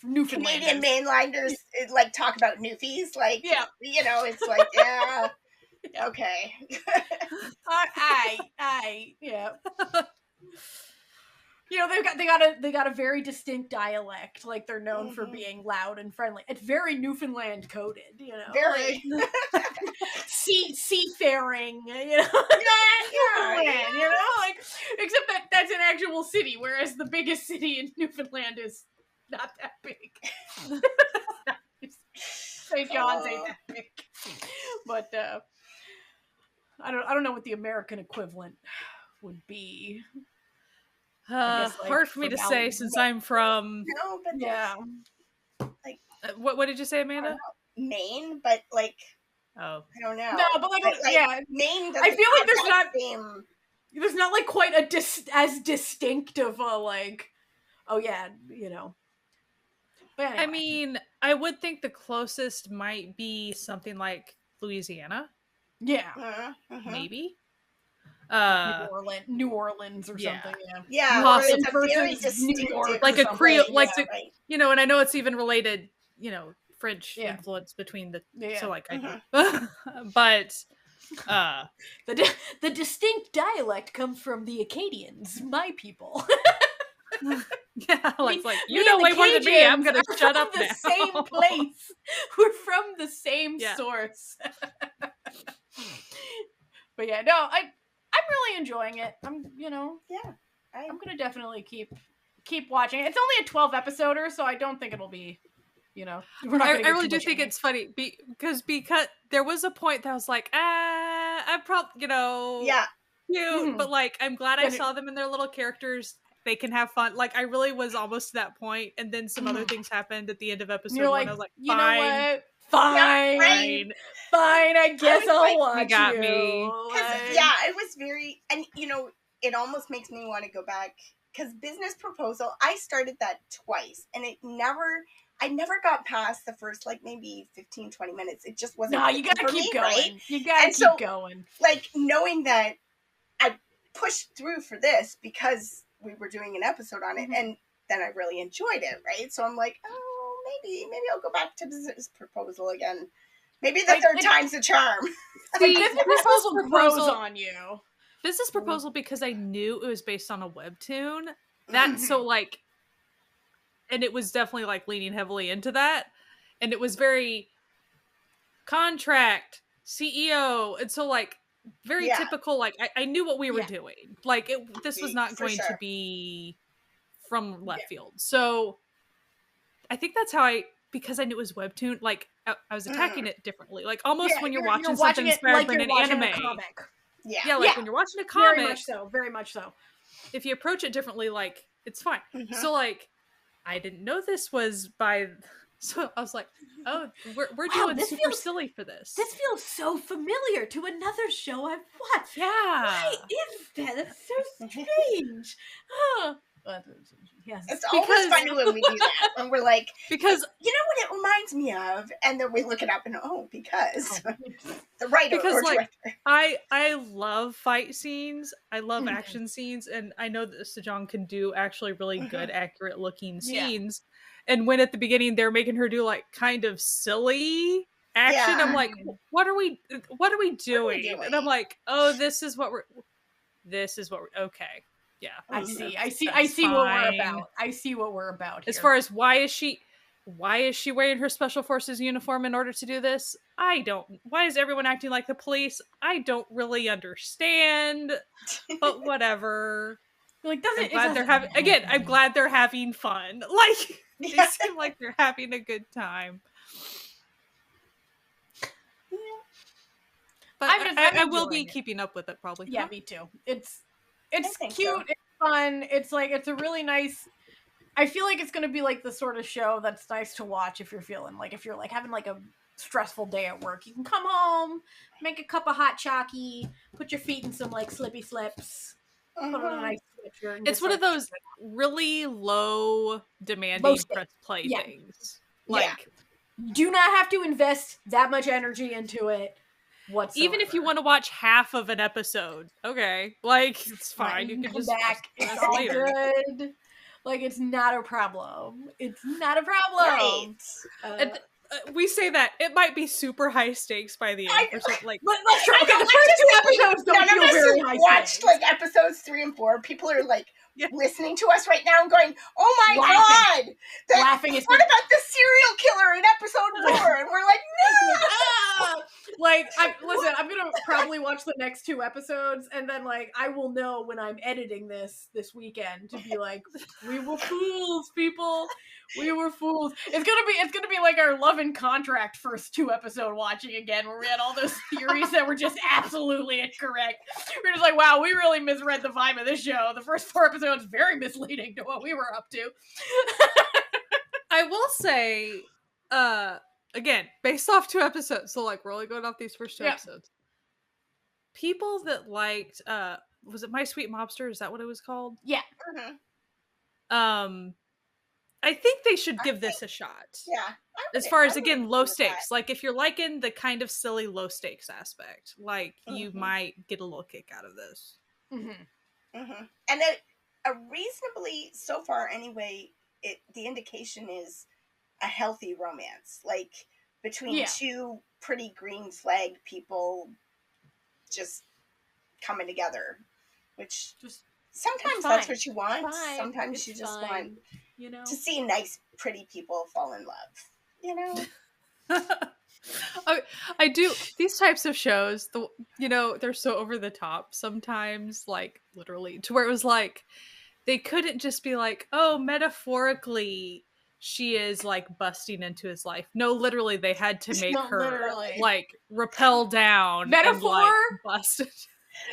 Canadian Newfoundlanders. mainlanders like talk about Newfies. Like, Yeah. you know, it's like, yeah, okay. Yeah. You know, they got a very distinct dialect. Like, they're known for being loud and friendly. It's very Newfoundland coded, you know. Very. Like, seafaring, you know. Yeah. You know, like, except that that's an actual city, whereas the biggest city in Newfoundland is not that big. St. John's ain't that big. But I don't know what the American equivalent would be. Guess, like, hard for me to say since I'm from. No, but yeah. Like, what did you say, Amanda? Maine, but like, oh, I don't know. No, but like yeah, Maine. I feel like same... there's not like quite a as distinct of a like, oh yeah, you know. But anyway. I mean, I would think the closest might be something like Louisiana. Yeah, maybe. New Orleans or something. Yeah, it's a very distinctive, like a Creole, like right. You know, and I know it's even related. You know, French influence between the. So like, but the distinct dialect comes from the Acadians, my people. Yeah, like you know way more than me. I'm gonna shut up now. The same place. We're from the same source. But yeah, no, I'm really enjoying it. I'm gonna definitely keep watching it. It's only a 12 episoder, so I don't think it'll be, you know. I really do think it's funny because there was a point that I was like, I'm probably, you know, cute, but like I'm glad I saw them in their little characters. They can have fun. Like, I really was almost to that point, and then some other things happened at the end of episode 1. I was like, fine. You know what? Fine. I guess I'll watch you. Got me. It was very, and you know, it almost makes me want to go back, because Business Proposal, I started that twice, and I never got past the first, like, maybe 15, 20 minutes. It just wasn't. No, you gotta keep going. Right? You gotta keep going. Like, knowing that I pushed through for this because we were doing an episode on it, and then I really enjoyed it, right? So I'm like, oh, maybe I'll go back to Business Proposal again. Maybe the third time's a charm. Business Proposal grows on you. Business Proposal, because I knew it was based on a webtoon. So like, and it was definitely like leaning heavily into that, and it was very contract, CEO, and so like very typical. Like I knew what we were doing. Like this was not going to be from left field. So I think that's how because I knew it was webtoon, like I was attacking it differently. Like almost when you're watching something inspired by an anime. Like when you're watching a comic. Very much so. If you approach it differently, like it's fine. So like I didn't know this was by. So I was like, oh, we're doing super silly for this. This feels so familiar to another show I've watched. Yeah. Why is that? That's so strange. Yes. It's always funny when we do that. When we're like, because you know what it reminds me of? And then we look it up and because the writer or director. I love fight scenes. I love action scenes. And I know that Sejong can do actually really good, accurate looking scenes. And when at the beginning they're making her do like kind of silly action, I'm like, what are we doing? And I'm like, oh, this is what we're okay. Yeah. I see what we're about. I see what we're about here. As far as why is she wearing her special forces uniform in order to do this? Why is everyone acting like the police? I don't really understand. But whatever. Like, I'm glad they're having fun. Like they seem like they're having a good time. Yeah. But I will be keeping up with it probably. Yeah, me too. It's cute, it's fun, it's like, it's a really nice, I feel like it's going to be like the sort of show that's nice to watch if you're like having like a stressful day at work. You can come home, make a cup of hot chalky, put your feet in some like slippy slips, put on a nice sweatshirt. It's one of those really low demanding press play things. Like, do not have to invest that much energy into it. Whatsoever. Even if you want to watch half of an episode, okay, like it's fine. You can just back. It's all good. Like, it's not a problem. It's not a problem. Right. We say that it might be super high stakes by the end, or something like. Let's try. Okay, the first 2 episodes don't none feel of us very have high watched stakes. like episodes 3 and 4. People are like Yeah. listening to us right now and going, "Oh my Laughing. god, Laughing is what about the serial killer in episode 4?" And we're like, "No." Like, I'm gonna probably watch the next 2 episodes, and then like I will know when I'm editing this weekend to be like, we were fools, people. We were fools. It's gonna be like our Love and Contract first 2 episode watching again, where we had all those theories that were just absolutely incorrect. We're just like, wow, we really misread the vibe of this show. The first 4 episodes very misleading to what we were up to. I will say, again, based off 2 episodes, so like we're only going off these first 2 episodes. People that liked, was it My Sweet Mobster? Is that what it was called? Yeah. Mm-hmm. I think they should give this a shot. Yeah. As far as, again, low stakes. Like, if you're liking the kind of silly low stakes aspect, like, you might get a little kick out of this. Mm-hmm. Mm-hmm. And a reasonably, so far anyway, the indication is a healthy romance. Like, between 2 pretty green flag people just coming together. Which just sometimes that's what you want. Sometimes you just want, you know, to see nice, pretty people fall in love. You know? I do. These types of shows, they're so over the top sometimes, like, literally, to where it was like, they couldn't just be like, oh, metaphorically, she is, like, busting into his life. No, literally, they had to make her, like, rappel down. Metaphor? And, like, bust.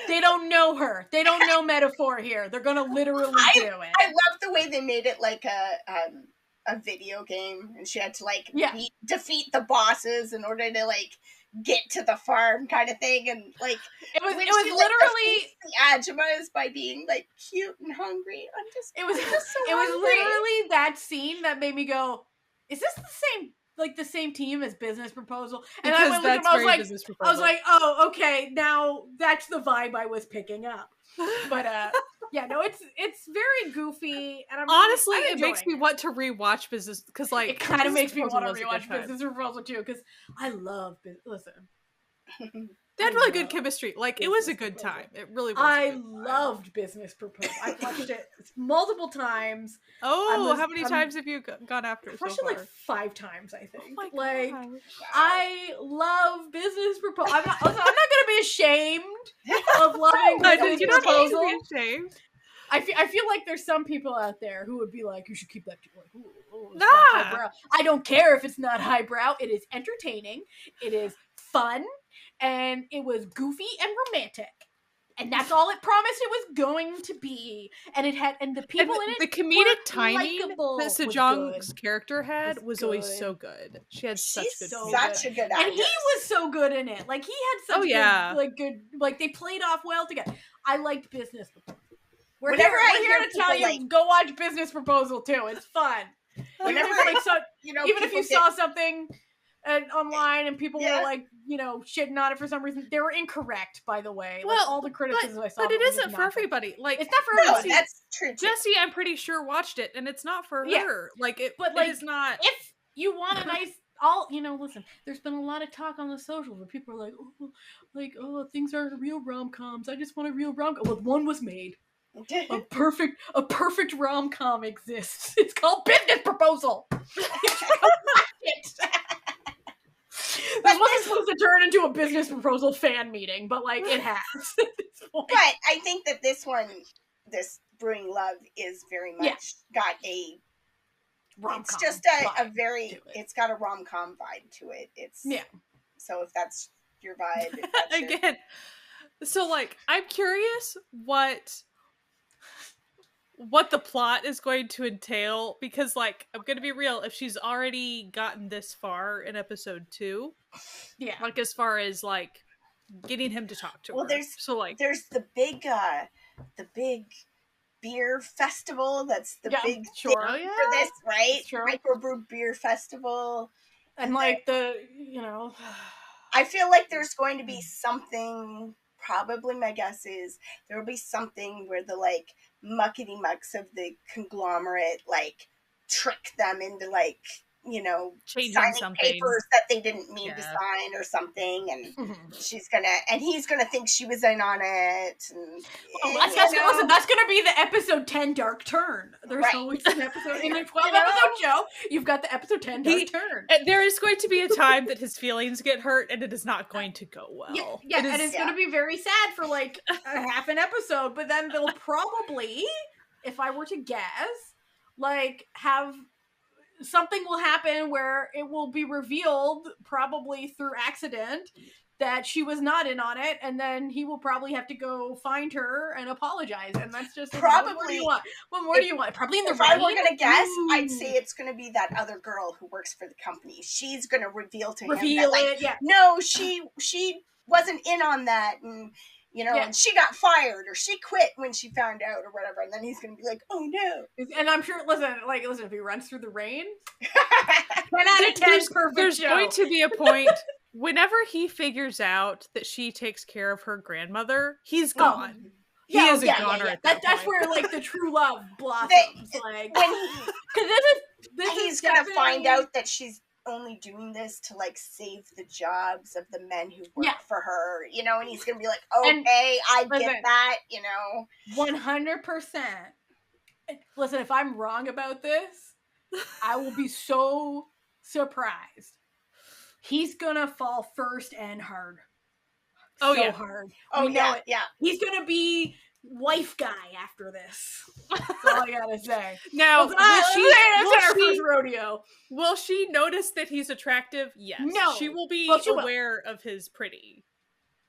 They don't know her. They don't know metaphor here. They're gonna literally do it. I love the way they made it like a video game, and she had to like defeat the bosses in order to like get to the farm, kind of thing. And like it was literally the Ajumas by being like cute and hungry. It was literally that scene that made me go, "Is this the same team as Business Proposal?" And because I went with him, I was like, "Oh, okay, now that's the vibe I was picking up." But yeah, no, it's very goofy, and honestly, it makes me want to rewatch Business, because like it kind of makes me want to rewatch Business Proposal too, because I love listen. They had really good chemistry. Like, it was a good time. It really was. I loved Business Proposal. I watched it multiple times. Oh, how many times have you gone after it so far? Like 5 times, I think. Oh like, gosh. I love Business Proposal. I'm not going to be ashamed of loving Business Proposal. You don't be ashamed. I feel like there's some people out there who would be like, you should keep that. Like, nah. Highbrow. I don't care if it's not highbrow. It is entertaining. It is fun. And it was goofy and romantic. And that's all it promised it was going to be. And it had, and the people in it, the comedic timing that Sejong's character had was always so good. She had such good a good actress. And he was so good in it. Like, he had such good, like, they played off well together. I liked Business Proposal. We're here to tell you, go watch Business Proposal too. It's fun. Whenever, even if you saw something online and people were like, shitting on it for some reason, they were incorrect, by the way. Well, like, all the criticism I saw. But it isn't for everybody. Like, it's not for everybody. No, that's true. Jessie, I'm pretty sure, watched it, and it's not for her. Like, it is not. If you want a nice, listen, there's been a lot of talk on the socials where people are like, oh, things aren't real rom-coms. I just want a real rom-com. Well, one was made. A perfect rom-com exists. It's called Business Proposal. This wasn't supposed to turn into a Business Proposal fan meeting, but like it has at this point. But I think that this Brewing Love is very much got a rom-com. It's just a very. It's got a rom-com vibe to it. It's So if that's your vibe, again. So like, I'm curious what the plot is going to entail, because like, I'm gonna be real, if she's already gotten this far in episode 2, like, as far as like getting him to talk to her, there's the big beer festival that's the big thing for this, right? Microbrew beer festival, and like I feel like there's going to be something. Probably my guess is there will be something where the like muckety mucks of the conglomerate, like, trick them into, like, you know, Changing signing something. papers that they didn't mean to Yeah. sign or something, and Mhm. he's gonna think she was in on it. And, Oh, you listen, know, that's gonna be the episode 10 dark turn. There's Right. always an episode in a 12 You know? episode show. You've got the episode 10 dark He- turn. And there is going to be a time that his feelings get hurt, and it is not going to go well. Yeah, It and is- it's gonna be very sad for like a half an episode, but then they'll probably, if I were to guess, like have something will happen where it will be revealed, probably through accident, that she was not in on it, and then he will probably have to go find her and apologize. And that's just what more do you want? What more do you want? Probably in the if I were rain? gonna guess, I'd Ooh. say it's gonna be that other girl who works for the company. She's gonna reveal to him Reveal that, like, it, yeah. no, she wasn't in on that, and you know, Yeah. and she got fired or she quit when she found out or whatever, and then he's gonna be like, oh no. And I'm sure, listen, if he runs through the rain, 10 out of 10, perfect There's show. going to be a point whenever he figures out that she takes care of her grandmother, he's gone. He is a goner at that That's point. where like the true love blossoms. Like, when he, because this he's is gonna find definitely- out that she's only doing this to like save the jobs of the men who work Yeah. for her, you know, and he's gonna be like, And okay, I listen, get that, you know. 100%. Listen, if I'm wrong about this, I will be so surprised. He's gonna fall first and hard. Oh, so yeah. hard. Oh We know yeah, it. yeah. He's gonna be wife guy after this. That's all I gotta say. Now, That's our will first rodeo. will she notice that he's attractive? Yes. No. She will be Well, she will. aware of his pretty.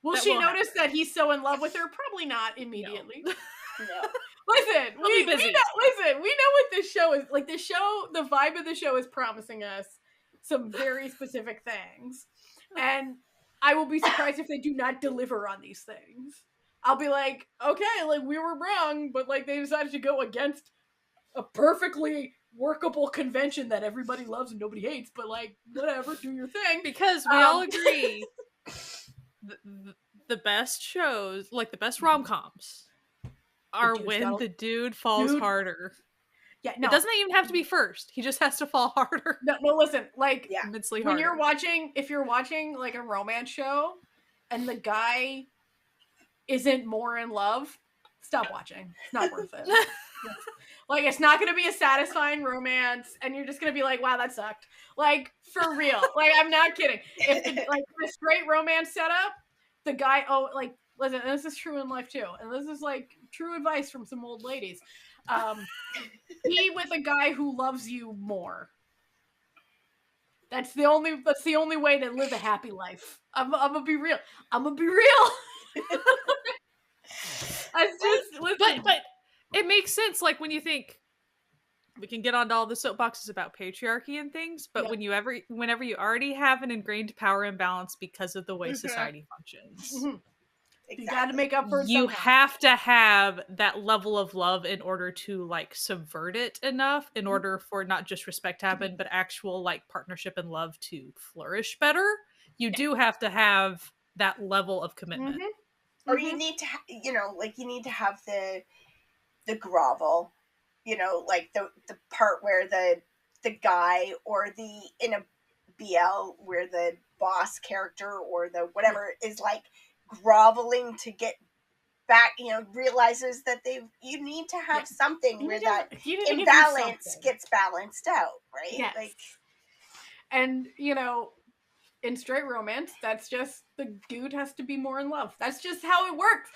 Will That she will notice happen. that he's so in love with her? Probably not immediately. No. Listen, He'll be busy. we know what this show is. Like, the vibe of the show is promising us some very specific things. And I will be surprised if they do not deliver on these things. I'll be like, okay, like, we were wrong, but like, they decided to go against a perfectly workable convention that everybody loves and nobody hates, but like, whatever, do your thing. Because we all agree the best shows, like the best rom-coms, are dude's when gotta- the dude falls Dude. harder. Yeah, no. It doesn't even have to be first. He just has to fall harder. No, listen, like, Yeah. Immensely when harder. if you're watching like a romance show and the guy isn't more in love, stop watching. It's not worth it. Like, it's not going to be a satisfying romance, and you're just going to be like, wow, that sucked. Like, for real. Like, I'm not kidding. If the straight romance setup, the guy, listen, and this is true in life too, and this is like true advice from some old ladies. Be with a guy who loves you more. That's the only way to live a happy life. I'm gonna be real. It's just, listen. But it makes sense, like, when you think, we can get onto all the soapboxes about patriarchy and things, but Yeah. whenever you already have an ingrained power imbalance because of the way Mhm. society functions, Mhm. Exactly. You got to make up for it you somehow. have to have that level of love in order to like subvert it enough, in order for not just respect to happen, but actual like partnership and love to flourish better. You do have to have that level of commitment. Mhm. Or you need to, you need to have the grovel, like the part where the guy or in a BL where the boss character or the whatever is like groveling to get back, realizes that you need to have something where that You need to give you imbalance something. gets balanced out, right? Yes. Like, And, in straight romance, that's just the dude has to be more in love. That's just how it works.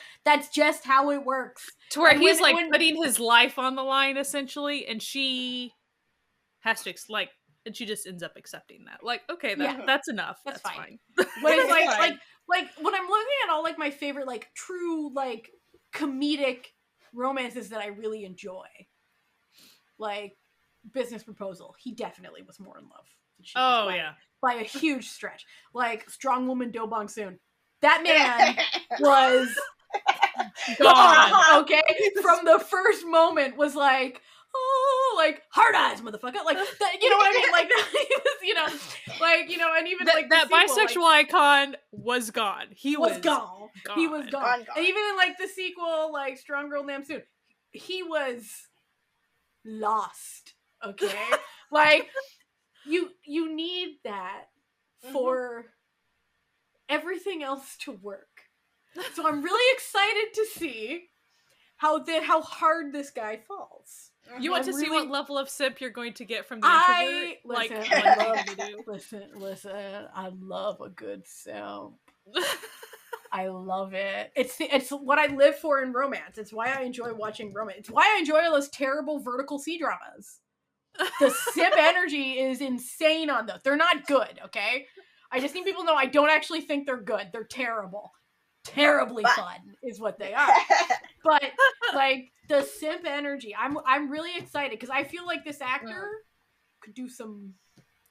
To where And he's when- putting his life on the line essentially, and she has to and she just ends up accepting that. Like, okay, that's enough. That's That's fine. fine. But it's That's fine. like when I'm looking at all like my favorite like true like comedic romances that I really enjoy, like Business Proposal, he definitely was more in love than she was, Oh by- yeah. by a huge stretch. Like Strong Woman Do Bong Soon, that man was Gone. okay, from the first moment was like, oh, like hard eyes, motherfucker, like that, you know what I mean? Like he was, and even That, like the that sequel, bisexual icon was gone. He was was gone. He was gone. Gone. And even in like the sequel, like Strong Girl Named Soon, he was lost. Okay, like you need that for everything else to work. So I'm really excited to see how hard this guy falls. You want to see really- what level of simp you're going to get from the introvert? Listen, I love a good simp. I love it. It's what I live for in romance. It's why I enjoy watching romance. It's why I enjoy all those terrible vertical C-dramas. The simp energy is insane on those. They're not good, okay? I just need people to know I don't actually think they're good. They're terrible. Terribly fun is what they are. But like the simp energy, I'm really excited because I feel like this actor could do some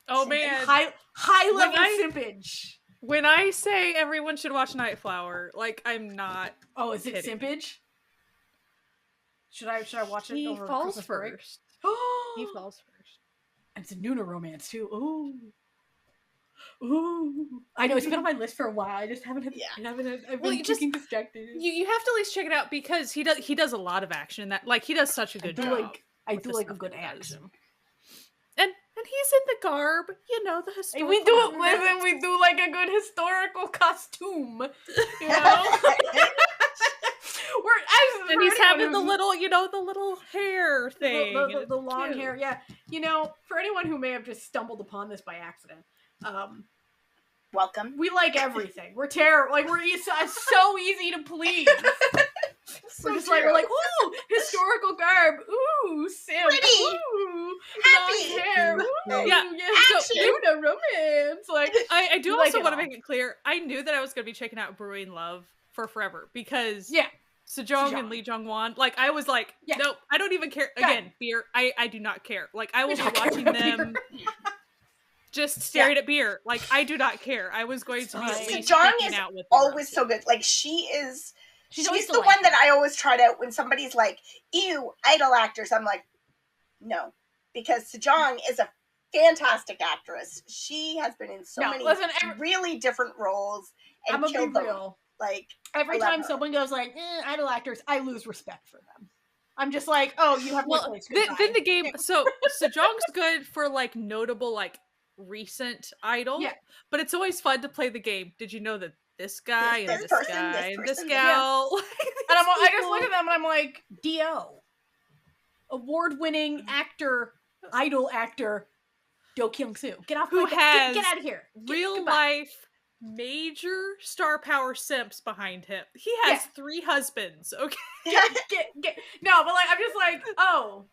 high level simpage. When I say everyone should watch Nightflower, like I'm not. Oh, is it simpage? Should I watch it? He over falls Christmas break? first. He falls first. And it's a Noonas romance too. Ooh. I know it's been on my list for a while. I just haven't had. I've been getting distracted. You have to at least check it out because he does a lot of action in that. Like he does such a good job. I do like a good action. And he's in the garb, you know, the historical. We do like a good historical costume, you know. And he's having the little, the little hair thing, the long hair. Yeah, you know, for anyone who may have just stumbled upon this by accident, welcome. We like everything. We're terrible. Like it's so easy to please. We're just like, ooh, historical garb, ooh, simp, pretty, ooh, happy, long hair, ooh, yeah, so romance. Like, I do also want to all. make it clear, I knew that I was going to be checking out Brewing Love for forever because Sejong and Lee Jong-won, like I was like, nope, I don't even care. Again, beer, I do not care. Like I will be watching them. Just staring at beer. Like, I do not care. I was going to be at least Sejong is out with always so good. Like, she's the one that I always try to, when somebody's like, ew, idol actors, I'm like, no. Because Sejong is a fantastic actress. She has been in so many really different roles and killed them. Real. Like, every time someone goes like, idol actors, I lose respect for them. I'm just like, oh, you have no place. Then the game, so Sejong's good for, like, notable, like, recent idol, but it's always fun to play the game. Did you know that this guy and this guy and this gal? And I just look at them and I'm like, Do, award-winning actor, idol actor, Do Kyung-soo. Get off who has get out of here. Real life major star power simps behind him. He has 3 husbands. Okay, no, but like I'm just like, oh.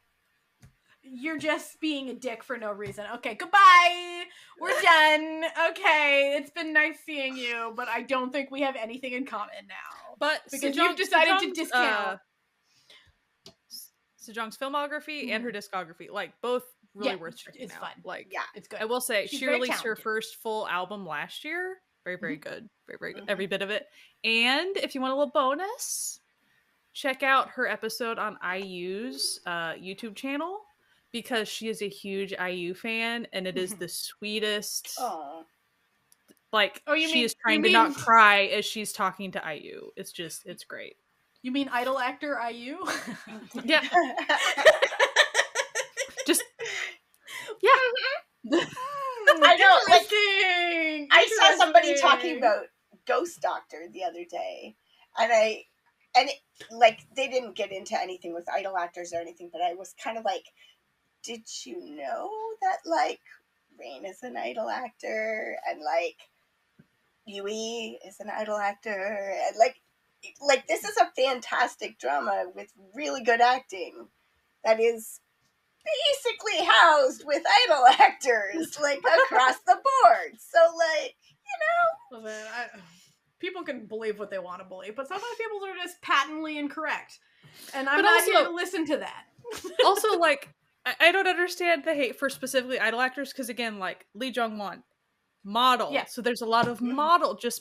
You're just being a dick for no reason. Okay, goodbye. We're done. Okay, it's been nice seeing you, but I don't think we have anything in common now. But because you've decided to discount Sejong's filmography and her discography, like both really worth checking out. It's fun. Like, it's good. I will say she released her first full album last year. Very, very good. Very, very good. Every bit of it. And if you want a little bonus, check out her episode on IU's YouTube channel. Because she is a huge IU fan, and it is the sweetest. Like, she is trying to not cry as she's talking to IU. It's great. You mean idol actor IU? Yeah. I know. Like, I saw somebody talking about Ghost Doctor the other day, and like they didn't get into anything with idol actors or anything, but I was kind of like, did you know that, like, Rain is an idol actor, and, like, Yui is an idol actor, and, like, this is a fantastic drama with really good acting that is basically housed with idol actors, like, across the board. So, like, you know. Listen, people can believe what they want to believe, but sometimes people are just patently incorrect. And I'm not here to listen to that. Also, like, I don't understand the hate for specifically idol actors because, again, like, Lee Jong-won, model. Yeah. So there's a lot of model actors.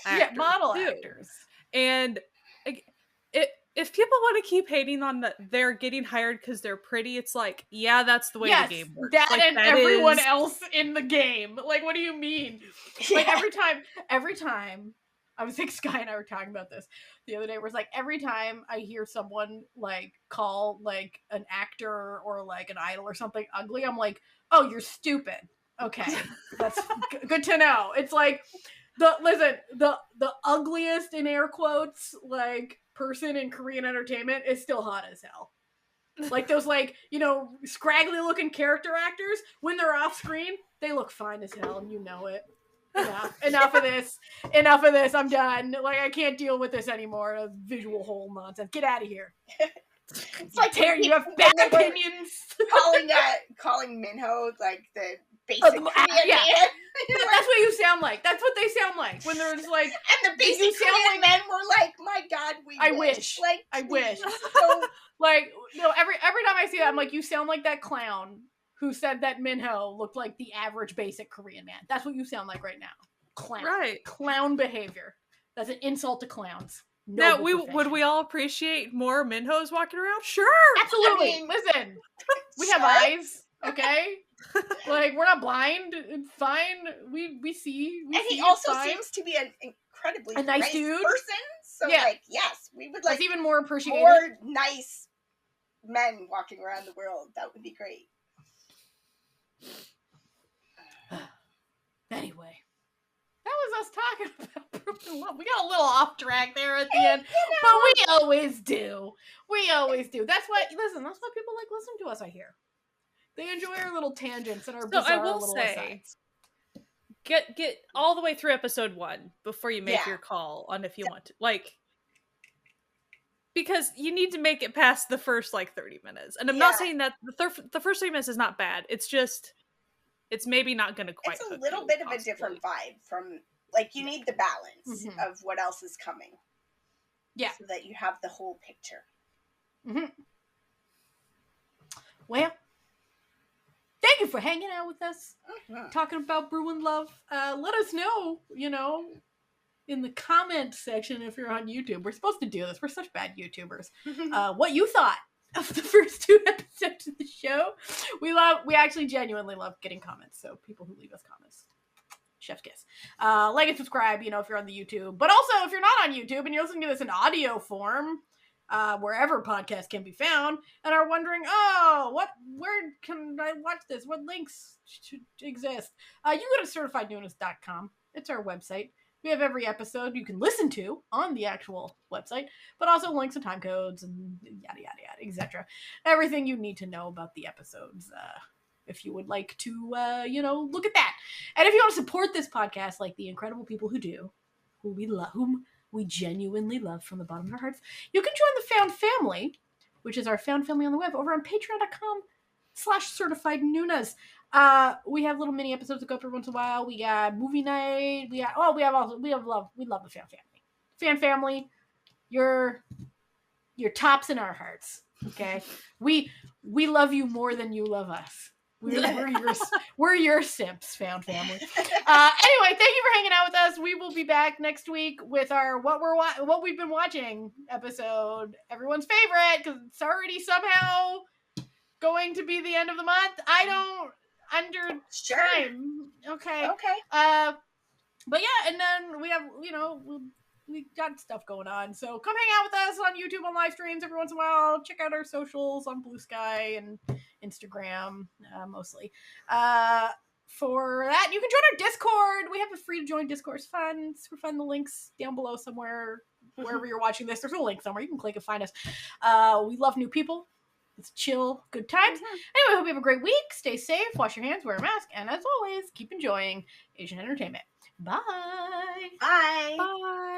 Yeah, model actors. And if people want to keep hating on that they're getting hired because they're pretty, it's like, yeah, that's the way the game works. That like, and that everyone else in the game. Like, what do you mean? Like, every time I was like, Sky and I were talking about this the other day, where it's like, every time I hear someone like call like an actor or like an idol or something ugly, I'm like, oh, you're stupid. Okay, that's good to know. It's like the ugliest, in air quotes, like person in Korean entertainment is still hot as hell. Like those, like, you know, scraggly looking character actors, when they're off screen, they look fine as hell, and you know it. Enough of this. Enough of this. I'm done. Like, I can't deal with this anymore. Visual whole nonsense. Get out of here. It's like Terry, you have bad opinions. calling Minho like the basic Korean man. That's what you sound like. That's what they sound like when they're just like. And the basic Korean men were like, "My God, I wish. Like, I wish." So, like, no, every time I see that, I'm like, you sound like that clown who said that Minho looked like the average basic Korean man. That's what you sound like right now. Clown. Right. Clown behavior. That's an insult to clowns. Now, would we all appreciate more Minhos walking around? Sure. Absolutely. I mean, listen, we have eyes, okay? Like, we're not blind. It's fine. We see. And he also seems to be an incredibly nice dude. person. So, like, yes, we would like that's even more appreciated. More nice men walking around the world. That would be great. Anyway, that was us talking about Brewing Love. We got a little off track there at the end, but we always do. We always do. That's why. Listen, that's why people like listen to us. I hear they enjoy our little tangents and our bizarre little asides. Get all the way through episode 1 before you make your call on if you want to, like, because you need to make it past the first like 30 minutes. And I'm not saying that the first 30 minutes is not bad. It's just, it's maybe not going to quite. It's a little bit of a different vibe from, like, you need the balance of what else is coming. Yeah. So that you have the whole picture. Mm-hmm. Well, thank you for hanging out with us, talking about Brewing Love. Let us know, you know, in the comment section if you're on YouTube. We're supposed to do this. We're such bad YouTubers. What you thought of the first 2 episodes of the show. We actually genuinely love getting comments. So people who leave us comments, chef's kiss. Like and subscribe, you know, if you're on the YouTube. But also, if you're not on YouTube and you're listening to this in audio form, wherever podcasts can be found, and are wondering, where can I watch this? What links should exist? You go to certifiednoonas.com. It's our website. We have every episode you can listen to on the actual website, but also links and time codes and yada, yada, yada, etc. Everything you need to know about the episodes, if you would like to, you know, look at that. And if you want to support this podcast like the incredible people who do, whom we genuinely love from the bottom of our hearts, you can join the Found Family, which is our Found Family on the web, over on patreon.com/certifiednoonas. We have little mini episodes that go up every once in a while. We got movie night. We love the Fan Family. Fan Family, you're tops in our hearts. Okay, we love you more than you love us. We're your simps, Found Family. Anyway, thank you for hanging out with us. We will be back next week with our what we've been watching episode, everyone's favorite, because it's already somehow going to be the end of the month. I don't under time. Okay. But yeah, and then we have, you know, we got stuff going on. So come hang out with us on YouTube on live streams every once in a while. Check out our socials on Blue Sky and Instagram, mostly. For that, you can join our Discord. We have a free to join Discord. It's fun. It's fun. The link's down below somewhere, wherever you're watching this. There's a link somewhere. You can click and find us. We love new people. It's chill, good times. Anyway, hope you have a great week. Stay safe, wash your hands, wear a mask, and as always, keep enjoying Asian entertainment. Bye. Bye. Bye.